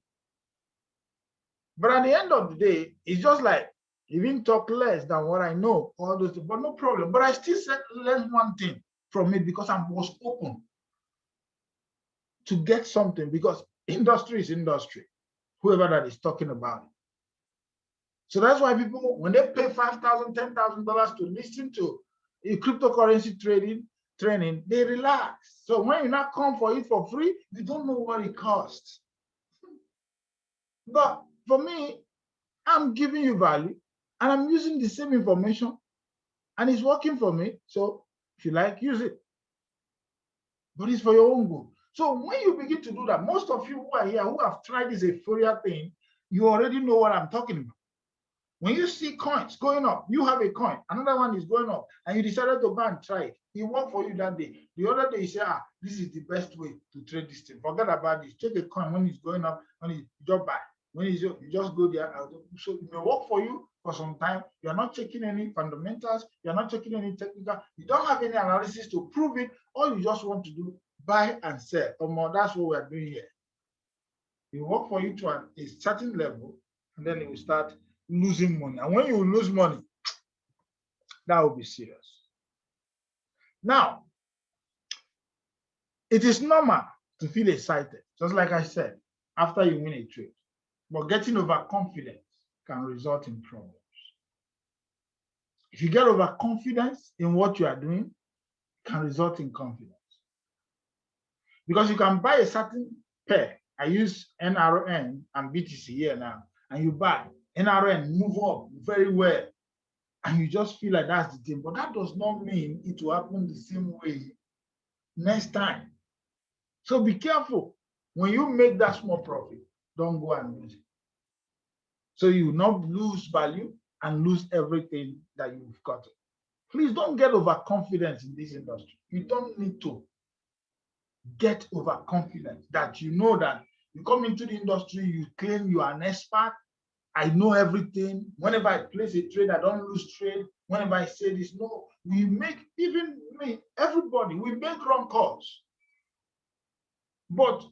But at the end of the day, it's just like even talk less than what I know, all those things, but no problem. But I still learned one thing from it because I was open to get something because industry is industry, whoever that is talking about it. So that's why people, when they pay $5,000, $10,000 to listen to a cryptocurrency training, they relax. So when you not come for it for free, you don't know what it costs. But for me, I'm giving you value and I'm using the same information and it's working for me. So if you like, use it. But it's for your own good. So when you begin to do that, most of you who are here who have tried this euphoria thing, you already know what I'm talking about. When you see coins going up, you have a coin, another one is going up, and you decided to go and try it. It worked for you that day. The other day, you say, this is the best way to trade this thing. Forget about this. Check a coin when it's going up, when it's just buy. When it's, you just go there. So it may work for you for some time. You're not checking any fundamentals. You're not checking any technical. You don't have any analysis to prove it. All you just want to do, buy and sell. That's what we're doing here. It will work for you to a certain level, and then it will start losing money. And when you lose money, that will be serious. Now, it is normal to feel excited, just like I said, after you win a trade. But getting overconfident can result in problems. If you get overconfidence in what you are doing, it can result in confidence. Because you can buy a certain pair. I use NRN and BTC here now, and you buy NRN, move up very well, and you just feel like that's the thing. But that does not mean it will happen the same way next time. So be careful. When you make that small profit, don't go and lose it. So you will not lose value and lose everything that you've got. Please don't get overconfident in this industry. You don't need to get overconfident that you know that you come into the industry, you claim you are an expert. I know everything. Whenever I place a trade, I don't lose trade. Whenever I say this, no, we make, even me, everybody, we make wrong calls. But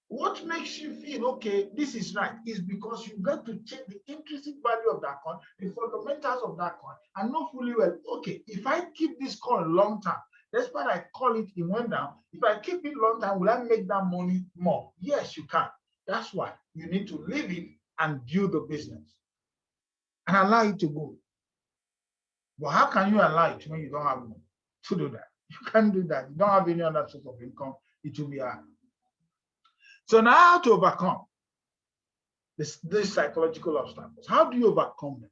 what makes you feel, okay, this is right, is because you got to check the intrinsic value of that coin, the fundamentals of that coin, and know fully well, okay, if I keep this coin long term, that's why I call it, it went down. If I keep it long time, will I make that money more? Yes, you can. That's why you need to leave it and build the business and allow it to go. But how can you allow it when you don't have money to do that? You can't do that. You don't have any other source of income. It will be hard. So now, how to overcome these psychological obstacles? How do you overcome them?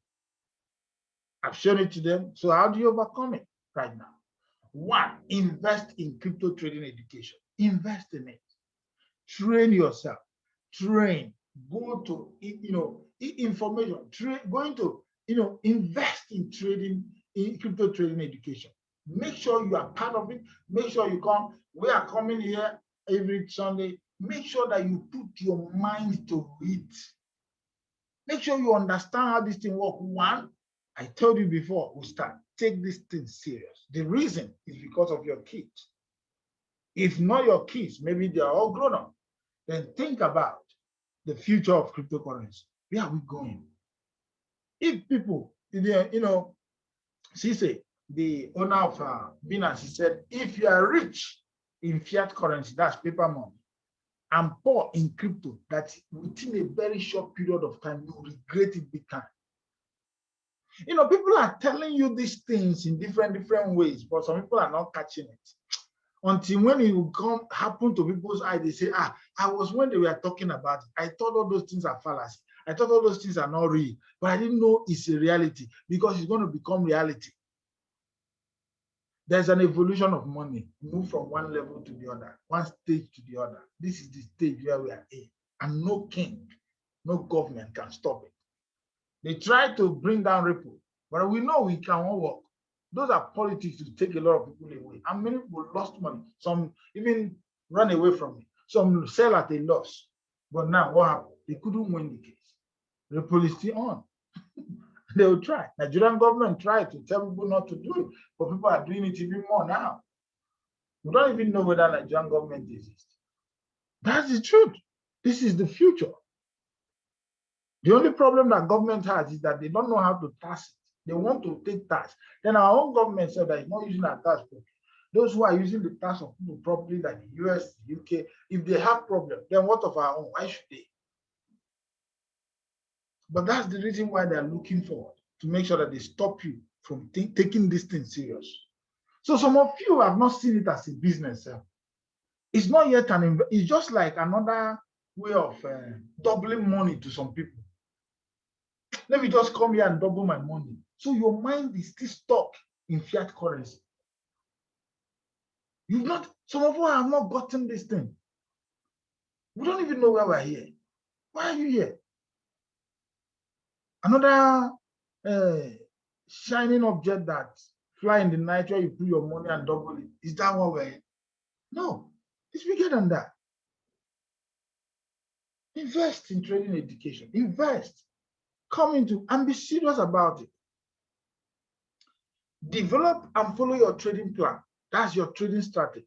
I've shown it to them. So how do you overcome it right now? One, invest in crypto trading education. Invest in it. Train yourself. Train. Go to, information. Going to, invest in trading, in crypto trading education. Make sure you are part of it. Make sure you come. We are coming here every Sunday. Make sure that you put your mind to it. Make sure you understand how this thing works. One, I told you before we start, take this thing serious. The reason is because of your kids. If not your kids, maybe they are all grown up, then think about the future of cryptocurrency. Where are we going? If people, Cisse, the owner of Binance, he said, if you are rich in fiat currency, that's paper money, and poor in crypto, that within a very short period of time, you regret it big time. People are telling you these things in different ways, but some people are not catching it. Until when it will happen to people's eyes, they say, I was when they were talking about it. I thought all those things are fallacy. I thought all those things are not real, but I didn't know it's a reality, because it's going to become reality. There's an evolution of money, move from one level to the other, one stage to the other. This is the stage where we are in, and no king, no government can stop it. They try to bring down Ripple, but we know we cannot work. Those are politics to take a lot of people away. And many people lost money. Some even run away from it. Some sell at a loss. But now what happened? They couldn't win the case. Ripple is still on. They will try. Nigerian government tried to tell people not to do it, but people are doing it even more now. We don't even know whether Nigerian government exists. That's the truth. This is the future. The only problem that government has is that they don't know how to tax it. They want to take tax. Then our own government said that it's not using our tax. Those who are using the tax of people properly, like the US, the UK, if they have problem, then what of our own? Why should they? But that's the reason why they're looking forward, to make sure that they stop you from taking this thing serious. So some of you have not seen it as a business. It's not yet it's just like another way of doubling money to some people. Let me just come here and double my money. So your mind is still stuck in fiat currency. Some of you have not gotten this thing. We don't even know why we're here. Why are you here? Another shining object that fly in the night where you put your money and double it. Is that what we're here? No, it's bigger than that. Invest in trading education. Invest. Come into and be serious about it. Develop and follow your trading plan. That's your trading strategy.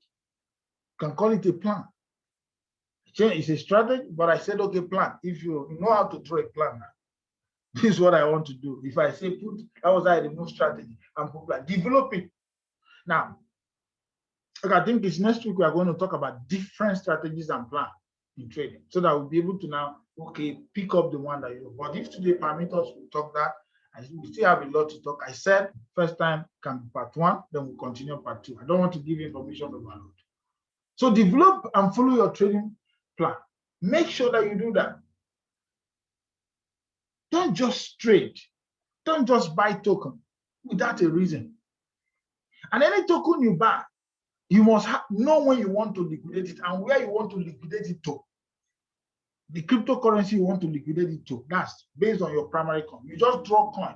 You can call it a plan. It's a strategy, but I said, okay, plan. If you know how to draw a plan now, this is what I want to do. If I say that was how I remove strategy and put plan. Develop it. Now, I think it's next week we are going to talk about different strategies and plans in trading, so that we'll be able to now, okay, pick up the one that you. But if today permit us, we'll talk that. We still have a lot to talk. I said first time can be part 1, then we'll continue part 2. I don't want to give information overload. So develop and follow your trading plan. Make sure that you do that. Don't just trade. Don't just buy token without a reason. And any token you buy, you must know when you want to liquidate it and where you want to liquidate it to. The cryptocurrency you want to liquidate it to, that's based on your primary coin. You just draw coin,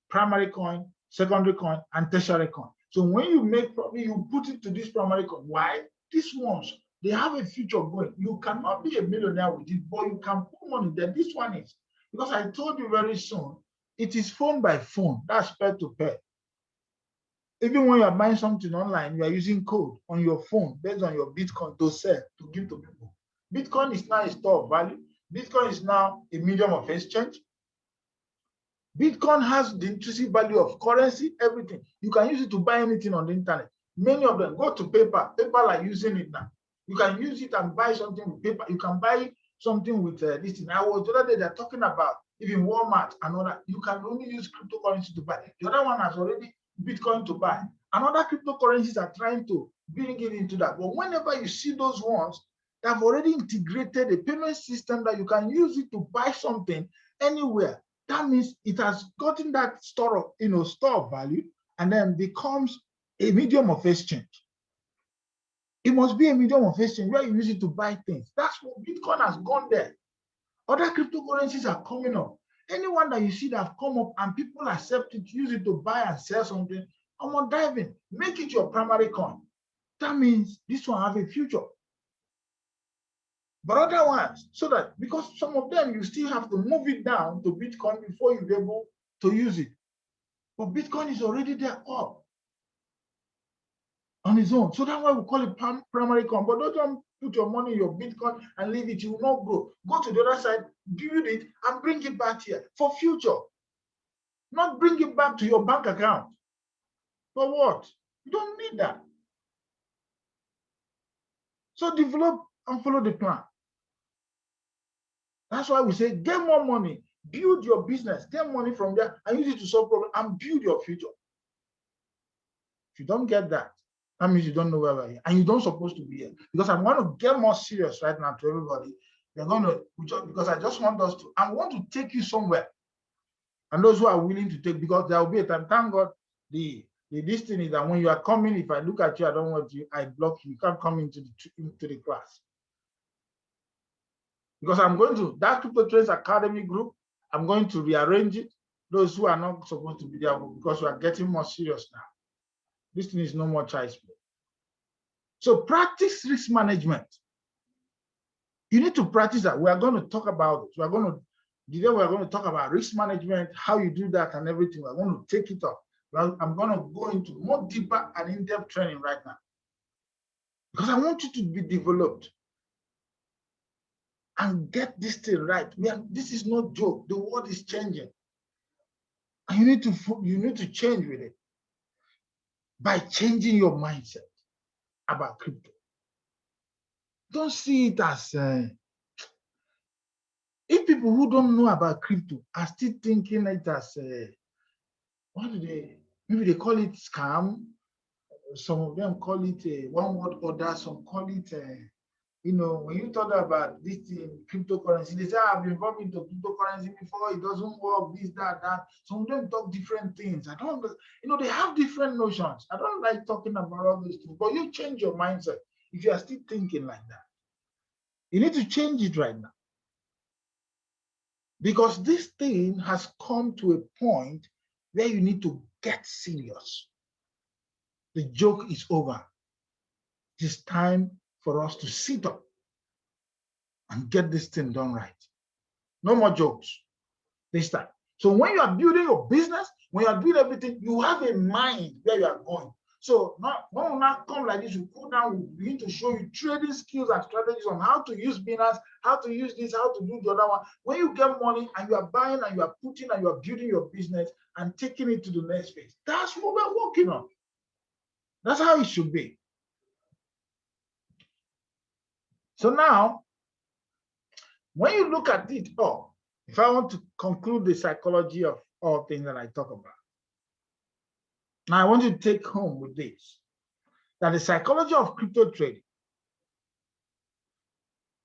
primary coin, secondary coin, and tertiary coin. So when you make profit, you put it to this primary coin. Why? These ones, they have a future going. You cannot be a millionaire with it, but you can put money there. This one is, because I told you very soon, it is phone by phone. That's pair to pair. Even when you are buying something online, you are using code on your phone based on your Bitcoin to sell, to give to people. Bitcoin is now a store of value. Bitcoin is now a medium of exchange. Bitcoin has the intrinsic value of currency, everything. You can use it to buy anything on the internet. Many of them go to PayPal. PayPal are using it now. You can use it and buy something with PayPal. You can buy something with this thing. The other day they're talking about even Walmart and all that. You can only use cryptocurrency to buy. The other one has already Bitcoin to buy. And other cryptocurrencies are trying to bring it into that. But whenever you see those ones, they have already integrated a payment system that you can use it to buy something anywhere. That means it has gotten that store of value and then becomes a medium of exchange. It must be a medium of exchange where you use it to buy things. That's what Bitcoin has gone there. Other cryptocurrencies are coming up. Anyone that you see that have come up and people accept it, use it to buy and sell something, I'm on diving. Make it your primary coin. That means this one have a future. But other ones, so that because some of them you still have to move it down to Bitcoin before you're able to use it. But Bitcoin is already there up on its own. So that's why we call it primary coin. But don't put your money in your Bitcoin and leave it, you will not grow. Go to the other side, build it, and bring it back here for future. Not bring it back to your bank account. For what? You don't need that. So develop and follow the plan. That's why we say get more money, build your business, get money from there, and use it to solve problems and build your future. If you don't get that, that means you don't know where we're here, and you don't supposed to be here. Because I'm going to get more serious right now to everybody. We're going to, because I just want us to, I want to take you somewhere. And those who are willing to take, because there will be a time, thank God, this thing is that when you are coming, if I look at you, I don't want you, I block you. You can't come into the class. Because I'm going to, that Crypto Trades Academy group, I'm going to rearrange it. Those who are not supposed to be there, because we are getting more serious now. This thing is no more child's play. So practice risk management. You need to practice that. We are going to talk about it. Today we're going to talk about risk management, how you do that and everything. We're going to take it up. I'm going to go into more deeper and in-depth training right now. Because I want you to be developed and get this thing right. This is no joke. The world is changing. And you need to change with it by changing your mindset about crypto. Don't see it as If people who don't know about crypto are still thinking it as what do they, maybe they call it scam. Some of them call it a one word order. Some call it, when you talk about this thing, cryptocurrency, they say, I've been involved into cryptocurrency before. It doesn't work. This, that, that. Some of them talk different things. I don't, they have different notions. I don't like talking about all these things. But you change your mindset if you are still thinking like that. You need to change it right now. Because this thing has come to a point where you need to get serious. The joke is over. It is time for us to sit up and get this thing done right. No more jokes this time. So when you are building your business, when you are doing everything, you have a mind where you are going. So now, when we now come like this, we go down, we begin to show you trading skills and strategies on how to use Binance, how to use this, how to do the other one. When you get money and you are buying and you are putting and you are building your business and taking it to the next phase, that's what we're working on. That's how it should be. So now, when you look at it all, if I want to conclude the psychology of all things that I talk about, now I want you to take home with this, that the psychology of crypto trading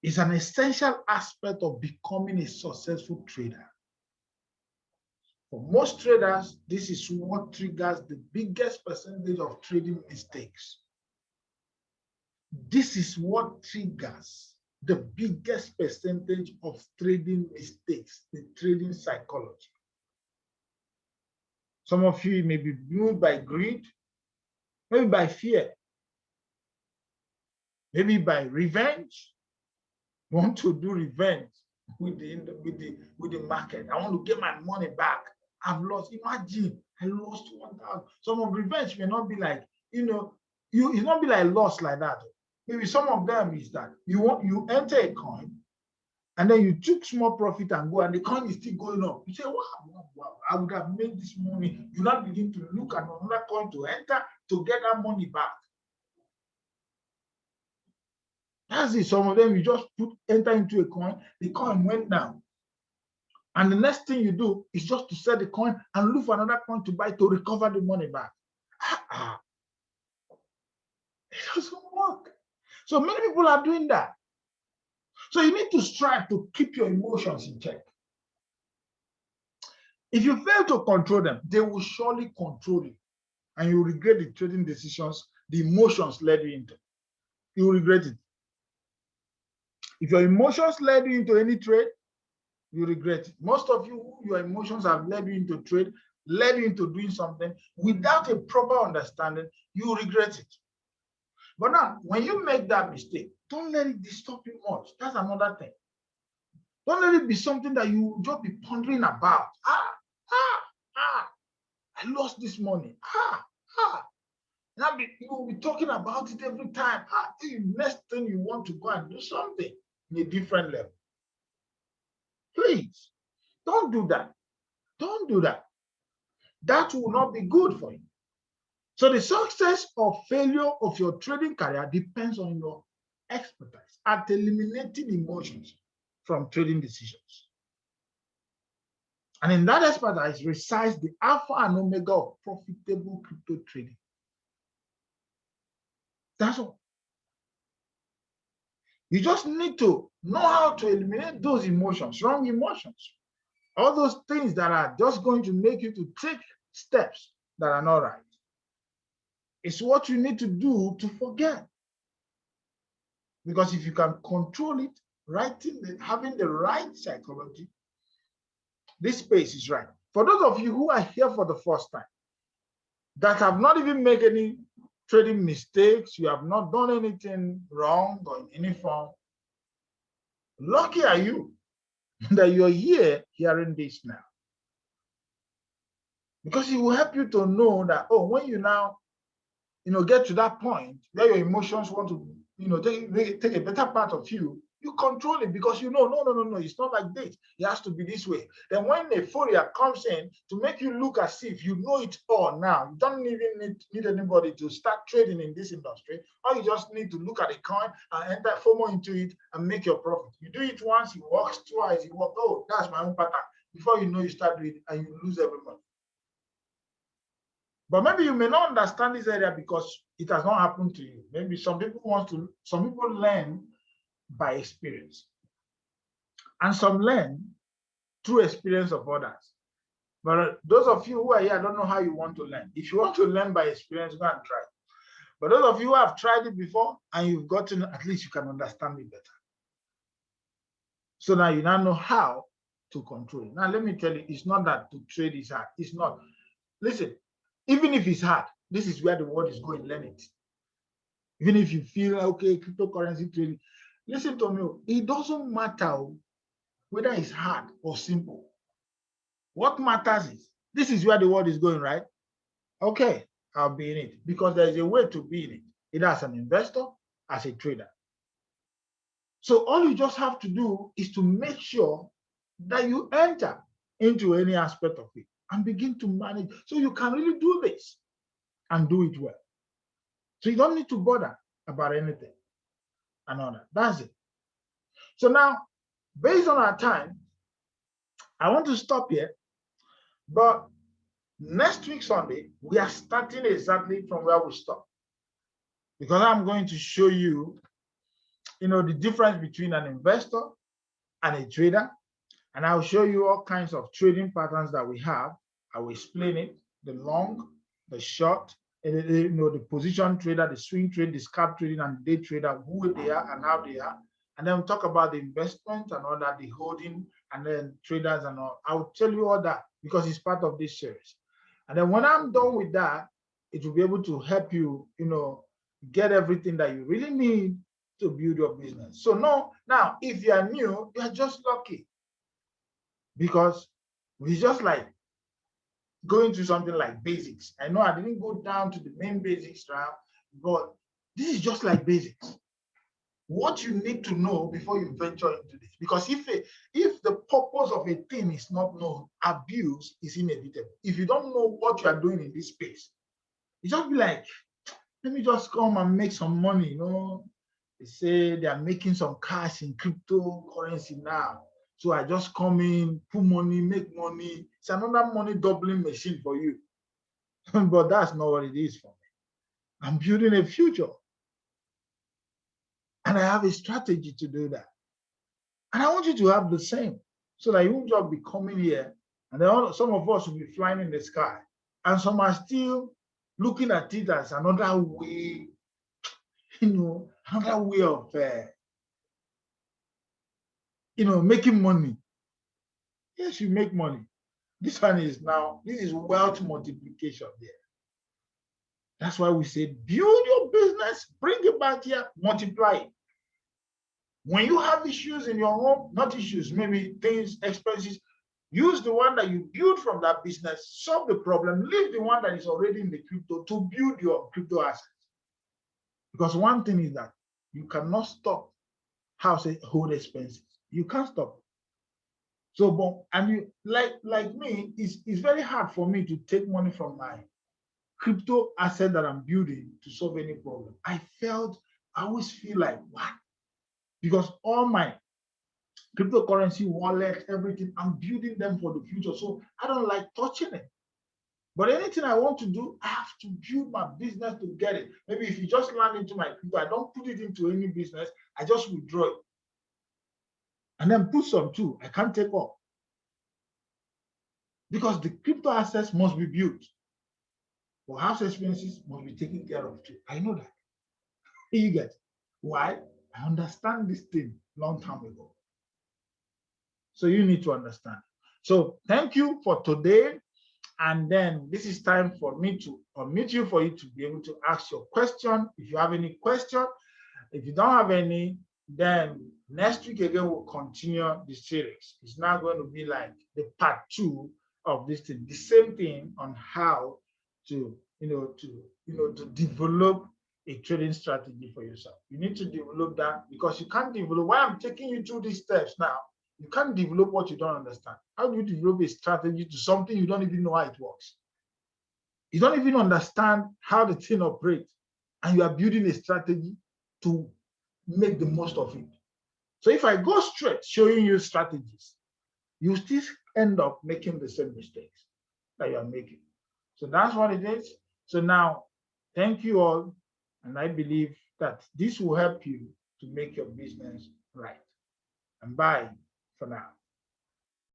is an essential aspect of becoming a successful trader. For most traders, this is what triggers the biggest percentage of trading mistakes. This is what triggers the biggest percentage of trading mistakes, the trading psychology. Some of you may be moved by greed, maybe by fear, maybe by revenge. You want to do revenge with the market. I want to get my money back. I've lost. Imagine I lost 1,000. Some of revenge may not be like, it's not be like loss like that. Maybe some of them is that you enter a coin and then you took small profit and go, and the coin is still going up. You say, wow, I would have made this money. You now begin to look at another coin to enter to get that money back. That's it. Some of them you just enter into a coin, the coin went down. And the next thing you do is just to sell the coin and look for another coin to buy to recover the money back. It doesn't work. So many people are doing that. So you need to strive to keep your emotions in check. If you fail to control them, they will surely control you. And you will regret the trading decisions, the emotions led you into. You will regret it. If your emotions led you into any trade, you regret it. Most of you, your emotions have led you into trade, led you into doing something without a proper understanding, you regret it. But now, when you make that mistake, don't let it disturb you much. That's another thing. Don't let it be something that you just be pondering about. I lost this money. Now you will be talking about it every time. The next thing you want to go and do something in a different level. Please, don't do that. Don't do that. That will not be good for you. So the success or failure of your trading career depends on your expertise at eliminating emotions from trading decisions. And in that expertise resides the alpha and omega of profitable crypto trading. That's all. You just need to know how to eliminate those emotions, wrong emotions, all those things that are just going to make you to take steps that are not right. It's what you need to do to forget. Because if you can control it, having the right psychology, this space is right. For those of you who are here for the first time, that have not even made any trading mistakes, you have not done anything wrong or in any form, lucky are you that you're here hearing this now. Because it will help you to know that, when you now, get to that point where your emotions want to, take a better part of you, You control it because you know, no, it's not like this. It has to be this way. Then when euphoria comes in to make you look as if you know it all now, you don't even need anybody to start trading in this industry. Or you just need to look at a coin and enter FOMO into it and make your profit. You do it once, it works twice, it works. Oh, that's my own pattern. Before you know, you start doing it and you lose every month. But maybe you may not understand this area because it has not happened to you. Maybe some people learn by experience. And some learn through experience of others. But those of you who are here, I don't know how you want to learn. If you want to learn by experience, go and try. But those of you who have tried it before and you've gotten, at least you can understand it better. So now you now know how to control it. Now let me tell you, it's not that to trade is hard. It's not. Listen, even if it's hard, this is where the world is going, learn it. Even if you feel, okay, cryptocurrency trading, listen to me, it doesn't matter whether it's hard or simple. What matters is, this is where the world is going, right? Okay, I'll be in it because there's a way to be in it, either as an investor, as a trader. So all you just have to do is to make sure that you enter into any aspect of it and begin to manage so you can really do this and do it well. So you don't need to bother about anything and all that. That's it. So now, based on our time, I want to stop here. But next week, Sunday, we are starting exactly from where we stopped. Because I'm going to show you, the difference between an investor and a trader. And I'll show you all kinds of trading patterns that we have. I will explain it, the long, the short, the position trader, the swing trade, the scalp trading, and the day trader, who they are and how they are. And then we'll talk about the investment and all that, the holding, and then traders and all. I'll tell you all that because it's part of this series. And then when I'm done with that, it will be able to help you, get everything that you really need to build your business. So now, if you are new, you are just lucky because it's just like going to something like basics. I know I didn't go down to the main basics now, but this is just like basics. What you need to know before you venture into this, because if the purpose of a thing is not known, abuse is inevitable. If you don't know what you are doing in this space, you just be like, let me just come and make some money. They say they are making some cash in cryptocurrency now. So I just come in, put money, make money. It's another money doubling machine for you. But that's not what it is for me. I'm building a future. And I have a strategy to do that. And I want you to have the same, so that you won't just be coming here and then some of us will be flying in the sky. And some are still looking at it as another way, another way of, making money. Yes, you make money. This is wealth multiplication there. That's why we say, build your business, bring it back here, multiply it. When you have issues in your home, not issues, maybe things, expenses, use the one that you build from that business, solve the problem, leave the one that is already in the crypto to build your crypto assets. Because one thing is that you cannot stop hold expenses. You can't stop. So, and you like me, it's very hard for me to take money from my crypto asset that I'm building to solve any problem. I always feel like, what? Because all my cryptocurrency wallet, everything, I'm building them for the future. So I don't like touching it. But anything I want to do, I have to build my business to get it. Maybe if you just land into my crypto, I don't put it into any business, I just withdraw it. And then put some too. I can't take off. Because the crypto assets must be built. But house expenses must be taken care of too. I know that. You get why? I understand this thing long time ago. So you need to understand. So thank you for today. And then this is time for me to unmute you for you to be able to ask your question. If you have any question, if you don't have any, then next week again we'll continue the series. It's now going to be like the part 2 of this thing, the same thing on how to to develop a trading strategy for yourself. You need to develop that, because you can't develop. Why I'm taking you through these steps now, you can't develop what you don't understand. How do you develop a strategy to something you don't even know how it works? You don't even understand how the thing operates, and you are building a strategy to make the most of it. So if I go straight showing you strategies, you still end up making the same mistakes that you are making. So that's what it is. So now, thank you all. And I believe that this will help you to make your business right. And bye for now.